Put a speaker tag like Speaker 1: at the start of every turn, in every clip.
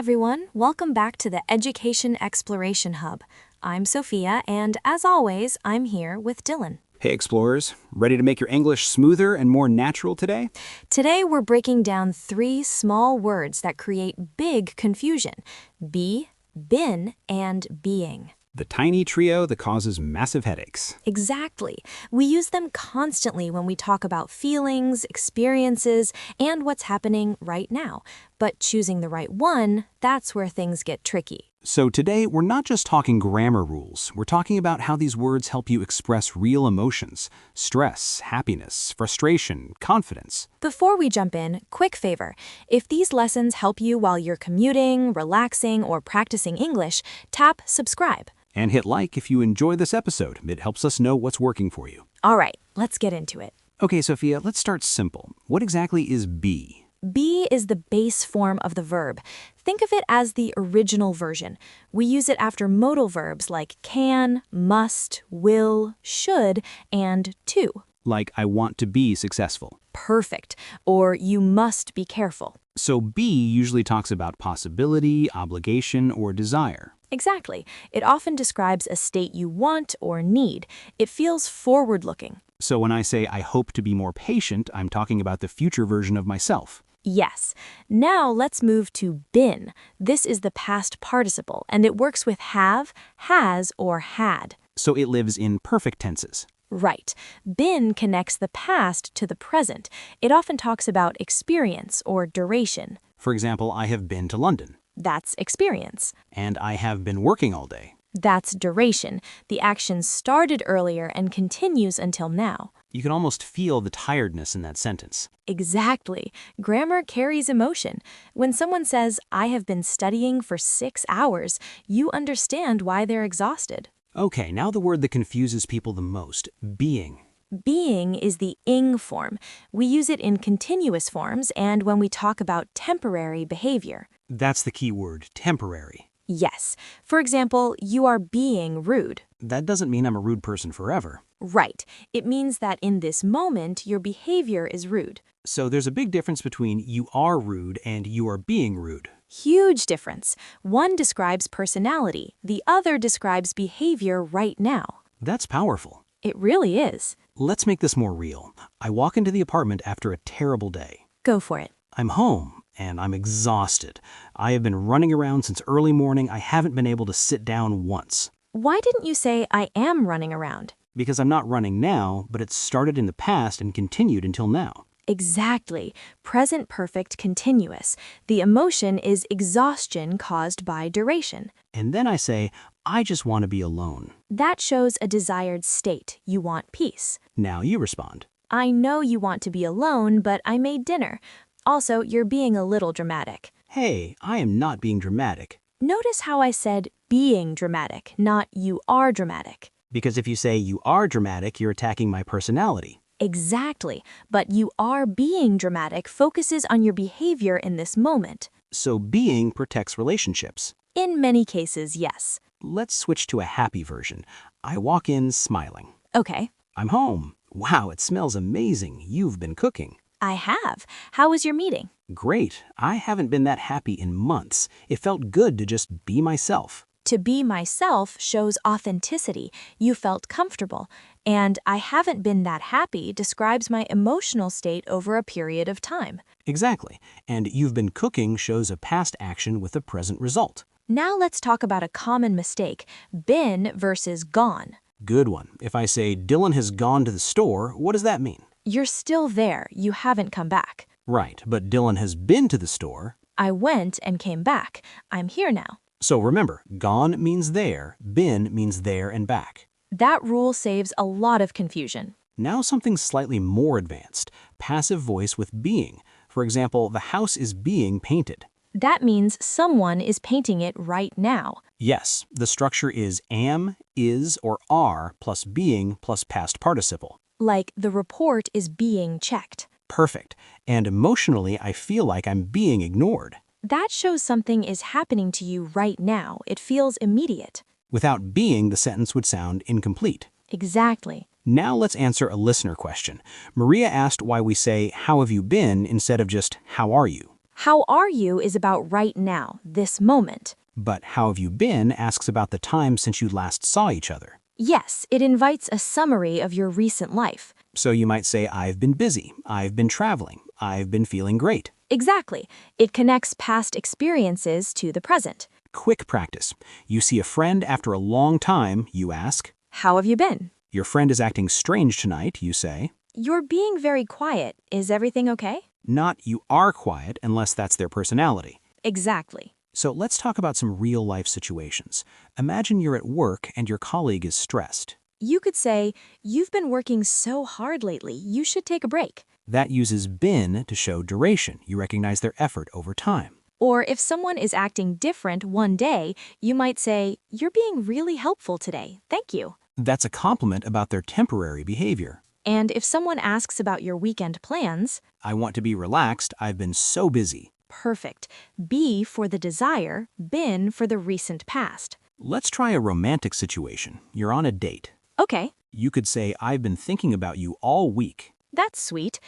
Speaker 1: everyone, welcome back to the Education Exploration Hub. I'm Sophia, and as always, I'm here with Dylan.
Speaker 2: Hey explorers, ready to make your English smoother and more natural today?
Speaker 1: Today we're breaking down 3 small words that create big confusion: be, been, and being.
Speaker 2: The tiny trio that causes massive headaches.
Speaker 1: Exactly. We use them constantly when we talk about feelings, experiences, and what's happening right now. But choosing the right one, that's where things get tricky.
Speaker 2: So today, we're not just talking grammar rules. We're talking about how these words help you express real emotions: stress, happiness, frustration, confidence.
Speaker 1: Before we jump in, quick favor. If these lessons help you while you're commuting, relaxing, or practicing English, tap subscribe.
Speaker 2: And hit like if you enjoy this episode. It helps us know what's working for you.
Speaker 1: All right, let's get into it.
Speaker 2: Okay, Sophia, let's start simple. What exactly is be?
Speaker 1: Be is the base form of the verb. Think of it as the original version. We use it after modal verbs like can, must, will, should, and to.
Speaker 2: Like I want to be successful.
Speaker 1: Perfect. Or you must be careful.
Speaker 2: So be usually talks about possibility, obligation, or desire.
Speaker 1: Exactly. It often describes a state you want or need. It feels forward-looking.
Speaker 2: So when I say I hope to be more patient, I'm talking about the future version of myself.
Speaker 1: Yes. Now let's move to been. This is the past participle, and it works with have, has, or had.
Speaker 2: So it lives in perfect tenses.
Speaker 1: Right. Been connects the past to the present. It often talks about experience or duration.
Speaker 2: For example, I have been to London.
Speaker 1: That's experience.
Speaker 2: And I have been working all day.
Speaker 1: That's duration. The action started earlier and continues until now.
Speaker 2: You can almost feel the tiredness in that sentence.
Speaker 1: Exactly. Grammar carries emotion. When someone says, I have been studying for 6 hours, you understand why they're exhausted.
Speaker 2: Okay, now the word that confuses people the most, being.
Speaker 1: Being is the ing form. We use it in continuous forms and when we talk about temporary behavior.
Speaker 2: That's the key word, temporary.
Speaker 1: Yes. For example, you are being rude.
Speaker 2: That doesn't mean I'm a rude person forever.
Speaker 1: Right. It means that in this moment, your behavior is rude.
Speaker 2: So there's a big difference between you are rude and you are being rude.
Speaker 1: Huge difference. One describes personality. The other describes behavior right now.
Speaker 2: That's powerful.
Speaker 1: It really is.
Speaker 2: Let's make this more real. I walk into the apartment after a terrible day.
Speaker 1: Go for it.
Speaker 2: I'm home, and I'm exhausted. I have been running around since early morning. I haven't been able to sit down once.
Speaker 1: Why didn't you say I am running around?
Speaker 2: Because I'm not running now, but it started in the past and continued until now.
Speaker 1: Exactly. Present perfect continuous. The emotion is exhaustion caused by duration.
Speaker 2: And then I say, I just want to be alone.
Speaker 1: That shows a desired state. You want peace.
Speaker 2: Now you respond.
Speaker 1: I know you want to be alone, but I made dinner. Also, you're being a little dramatic.
Speaker 2: Hey, I am not being dramatic.
Speaker 1: Notice how I said being dramatic, not you are dramatic.
Speaker 2: Because if you say you are dramatic, you're attacking my personality.
Speaker 1: Exactly, but you are being dramatic focuses on your behavior in this moment.
Speaker 2: So being protects relationships.
Speaker 1: In many cases, yes.
Speaker 2: Let's switch to a happy version. I walk in smiling.
Speaker 1: Okay.
Speaker 2: I'm home. Wow, it smells amazing. You've been cooking.
Speaker 1: I have. How was your meeting?
Speaker 2: Great. I haven't been that happy in months. It felt good to just be myself.
Speaker 1: To be myself shows authenticity. You felt comfortable. And I haven't been that happy describes my emotional state over a period of time.
Speaker 2: Exactly. And you've been cooking shows a past action with a present result.
Speaker 1: Now let's talk about a common mistake, been versus gone.
Speaker 2: Good one. If I say Dylan has gone to the store, what does that mean?
Speaker 1: You're still there. You haven't come back.
Speaker 2: Right, but Dylan has been to the store.
Speaker 1: I went and came back. I'm here now.
Speaker 2: So remember, gone means there, been means there and back.
Speaker 1: That rule saves a lot of confusion.
Speaker 2: Now something slightly more advanced, passive voice with being. For example, the house is being painted.
Speaker 1: That means someone is painting it right now.
Speaker 2: Yes, the structure is am, is, or are plus being plus past participle.
Speaker 1: Like the report is being checked.
Speaker 2: Perfect. And emotionally, I feel like I'm being ignored.
Speaker 1: That shows something is happening to you right now. It feels immediate.
Speaker 2: Without being, the sentence would sound incomplete.
Speaker 1: Exactly.
Speaker 2: Now let's answer a listener question. Maria asked why we say, how have you been, instead of just, how are you?
Speaker 1: How are you is about right now, this moment.
Speaker 2: But how have you been asks about the time since you last saw each other.
Speaker 1: Yes, it invites a summary of your recent life.
Speaker 2: So you might say, I've been busy, I've been traveling, I've been feeling great.
Speaker 1: Exactly. It connects past experiences to the present.
Speaker 2: Quick practice. You see a friend after a long time, you ask.
Speaker 1: How have you been?
Speaker 2: Your friend is acting strange tonight, you say.
Speaker 1: You're being very quiet. Is everything okay?
Speaker 2: Not you are quiet unless that's their personality.
Speaker 1: Exactly.
Speaker 2: So let's talk about some real-life situations. Imagine you're at work and your colleague is stressed.
Speaker 1: You could say, you've been working so hard lately, you should take a break.
Speaker 2: That uses been to show duration. You recognize their effort over time.
Speaker 1: Or if someone is acting different one day, you might say, you're being really helpful today. Thank you.
Speaker 2: That's a compliment about their temporary behavior.
Speaker 1: And if someone asks about your weekend plans,
Speaker 2: I want to be relaxed. I've been so busy.
Speaker 1: perfect. Be for the desire, been for the recent past.
Speaker 2: Let's try a romantic situation. You're on a date.
Speaker 1: Okay,
Speaker 2: You could say, I've been thinking about you all week.
Speaker 1: that's sweet.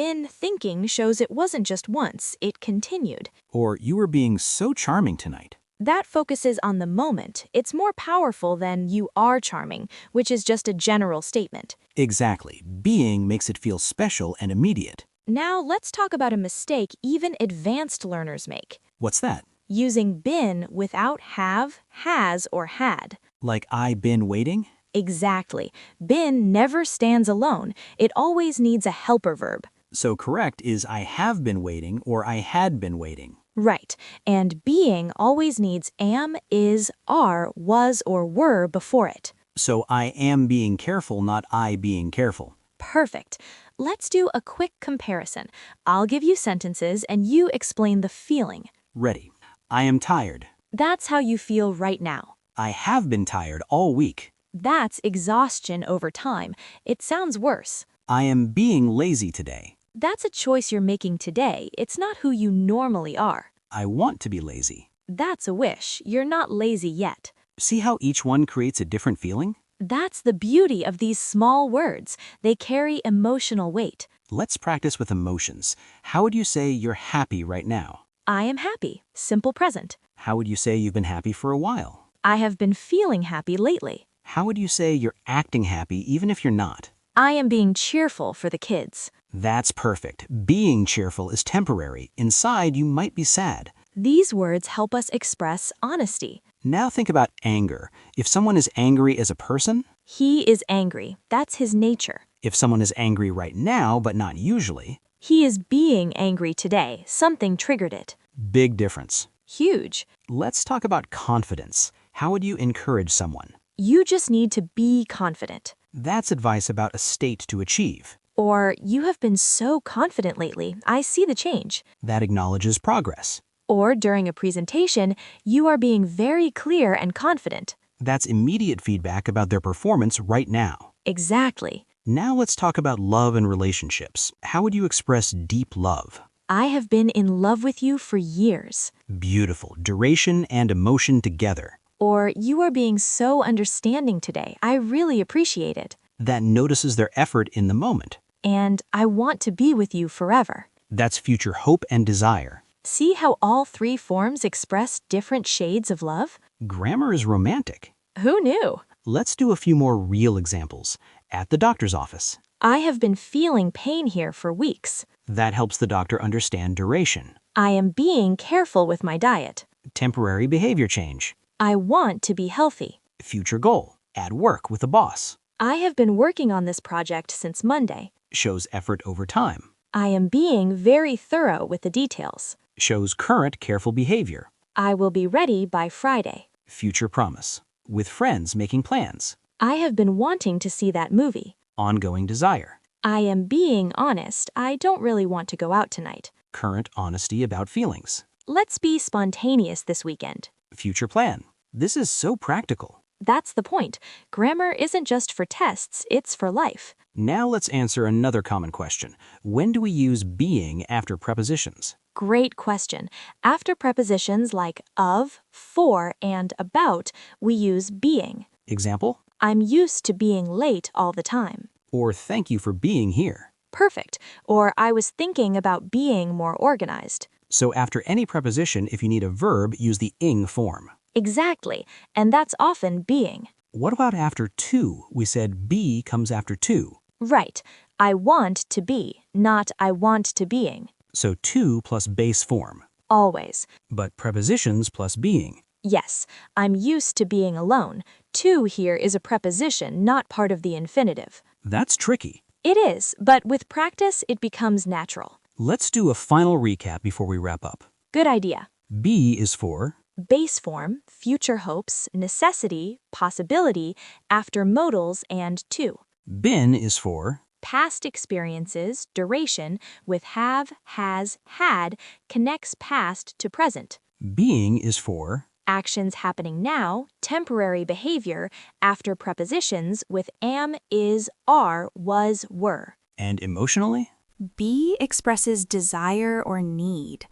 Speaker 1: Been thinking shows it wasn't just once, it continued.
Speaker 2: Or, you were being so charming tonight.
Speaker 1: That focuses on the moment. It's more powerful than you are charming, which is just a general statement.
Speaker 2: Exactly. Being makes it feel special and immediate.
Speaker 1: Now let's talk about a mistake even advanced learners make.
Speaker 2: What's that?
Speaker 1: Using been without have, has, or had.
Speaker 2: Like I been waiting?
Speaker 1: Exactly. Been never stands alone. It always needs a helper verb.
Speaker 2: So correct is I have been waiting or I had been waiting.
Speaker 1: Right. And being always needs am, is, are, was, or were before it.
Speaker 2: So I am being careful, not I being careful.
Speaker 1: Perfect. Let's do a quick comparison. I'll give you sentences and you explain the feeling.
Speaker 2: Ready. I am tired.
Speaker 1: That's how you feel right now.
Speaker 2: I have been tired all week.
Speaker 1: That's exhaustion over time. It sounds worse.
Speaker 2: I am being lazy today.
Speaker 1: That's a choice you're making today. It's not who you normally are.
Speaker 2: I want to be lazy.
Speaker 1: That's a wish. You're not lazy yet.
Speaker 2: See how each one creates a different feeling?
Speaker 1: That's the beauty of these small words. They carry emotional weight.
Speaker 2: Let's practice with emotions. How would you say you're happy right now?
Speaker 1: I am happy. Simple present.
Speaker 2: How would you say you've been happy for a while?
Speaker 1: I have been feeling happy lately.
Speaker 2: How would you say you're acting happy even if you're not?
Speaker 1: I am being cheerful for the kids.
Speaker 2: That's perfect. Being cheerful is temporary. Inside, you might be sad.
Speaker 1: These words help us express honesty.
Speaker 2: Now think about anger. If someone is angry as a person,
Speaker 1: He is angry. That's his nature.
Speaker 2: if someone is angry right now but not usually,
Speaker 1: He is being angry today. Something triggered it.
Speaker 2: big difference.
Speaker 1: Huge.
Speaker 2: Let's talk about confidence. How would you encourage someone?
Speaker 1: You just need to be confident.
Speaker 2: That's advice about a state to achieve.
Speaker 1: Or, you have been so confident lately. I see the change.
Speaker 2: That acknowledges progress.
Speaker 1: Or, during a presentation, you are being very clear and confident.
Speaker 2: That's immediate feedback about their performance right now.
Speaker 1: Exactly.
Speaker 2: Now let's talk about love and relationships. How would you express deep love?
Speaker 1: I have been in love with you for years.
Speaker 2: Beautiful. Duration and emotion together.
Speaker 1: Or, you are being so understanding today. I really appreciate it.
Speaker 2: That notices their effort in the moment.
Speaker 1: And I want to be with you forever.
Speaker 2: That's future hope and desire.
Speaker 1: See how all three forms express different shades of love?
Speaker 2: Grammar is romantic.
Speaker 1: Who knew?
Speaker 2: Let's do a few more real examples. At the doctor's office.
Speaker 1: I have been feeling pain here for weeks.
Speaker 2: That helps the doctor understand duration.
Speaker 1: I am being careful with my diet.
Speaker 2: Temporary behavior change.
Speaker 1: I want to be healthy.
Speaker 2: Future goal. At work with the boss.
Speaker 1: I have been working on this project since Monday.
Speaker 2: Shows effort over time.
Speaker 1: I am being very thorough with the details.
Speaker 2: Shows current careful behavior.
Speaker 1: I will be ready by Friday.
Speaker 2: Future promise. With friends making plans.
Speaker 1: I have been wanting to see that movie.
Speaker 2: Ongoing desire.
Speaker 1: I am being honest. I don't really want to go out tonight.
Speaker 2: Current honesty about feelings.
Speaker 1: Let's be spontaneous this weekend.
Speaker 2: Future plan. This is so practical.
Speaker 1: That's the point. Grammar isn't just for tests, it's for life.
Speaker 2: Now let's answer another common question. When do we use being after prepositions?
Speaker 1: Great question. After prepositions like of, for, and about, we use being.
Speaker 2: Example?
Speaker 1: I'm used to being late all the time.
Speaker 2: Or thank you for being here.
Speaker 1: Perfect. Or I was thinking about being more organized.
Speaker 2: So after any preposition, if you need a verb, use the ing form.
Speaker 1: Exactly, and that's often being.
Speaker 2: What about after to? We said be comes after to.
Speaker 1: Right. I want to be, not I want to being.
Speaker 2: So to plus base form.
Speaker 1: Always.
Speaker 2: But prepositions plus being.
Speaker 1: Yes, I'm used to being alone. To here is a preposition, not part of the infinitive.
Speaker 2: That's tricky.
Speaker 1: It is, but with practice, it becomes natural.
Speaker 2: Let's do a final recap before we wrap up.
Speaker 1: Good idea.
Speaker 2: Be is for
Speaker 1: Base form, future hopes, necessity, possibility, after modals, and to.
Speaker 2: been is for
Speaker 1: Past experiences, duration, with have, has, had, connects past to present.
Speaker 2: being is for
Speaker 1: Actions happening now, temporary behavior, after prepositions with am, is, are, was, were.
Speaker 2: and emotionally?
Speaker 3: Be expresses desire or need.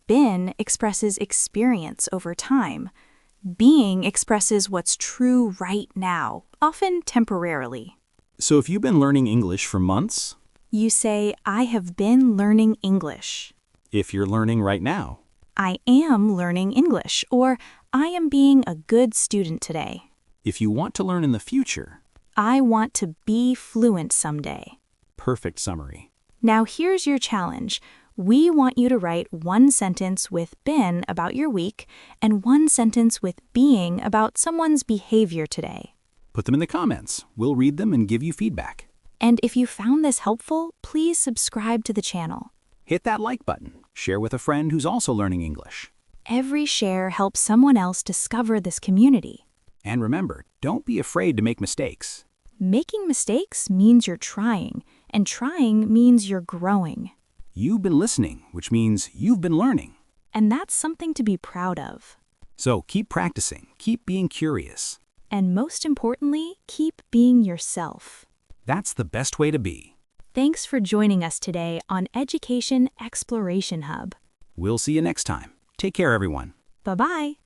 Speaker 3: Been expresses experience over time. Being expresses what's true right now, often temporarily.
Speaker 2: So if you've been learning English for months,
Speaker 3: You say, I have been learning English.
Speaker 2: if you're learning right now,
Speaker 3: I am learning English, or I am being a good student today.
Speaker 2: if you want to learn in the future,
Speaker 3: I want to be fluent someday.
Speaker 2: perfect summary.
Speaker 3: Now here's your challenge. We want you to write one sentence with been about your week and one sentence with being about someone's behavior today.
Speaker 2: Put them in the comments. We'll read them and give you feedback.
Speaker 3: And if you found this helpful, please subscribe to the channel.
Speaker 2: Hit that like button. Share with a friend who's also learning English.
Speaker 3: Every share helps someone else discover this community.
Speaker 2: And remember, don't be afraid to make mistakes.
Speaker 3: Making mistakes means you're trying, and trying means you're growing.
Speaker 2: You've been listening, which means you've been learning.
Speaker 3: And that's something to be proud of.
Speaker 2: So keep practicing, keep being curious.
Speaker 3: And most importantly, keep being yourself.
Speaker 2: That's the best way to be.
Speaker 3: Thanks for joining us today on Education Exploration Hub.
Speaker 2: We'll see you next time. Take care, everyone.
Speaker 3: Bye-bye.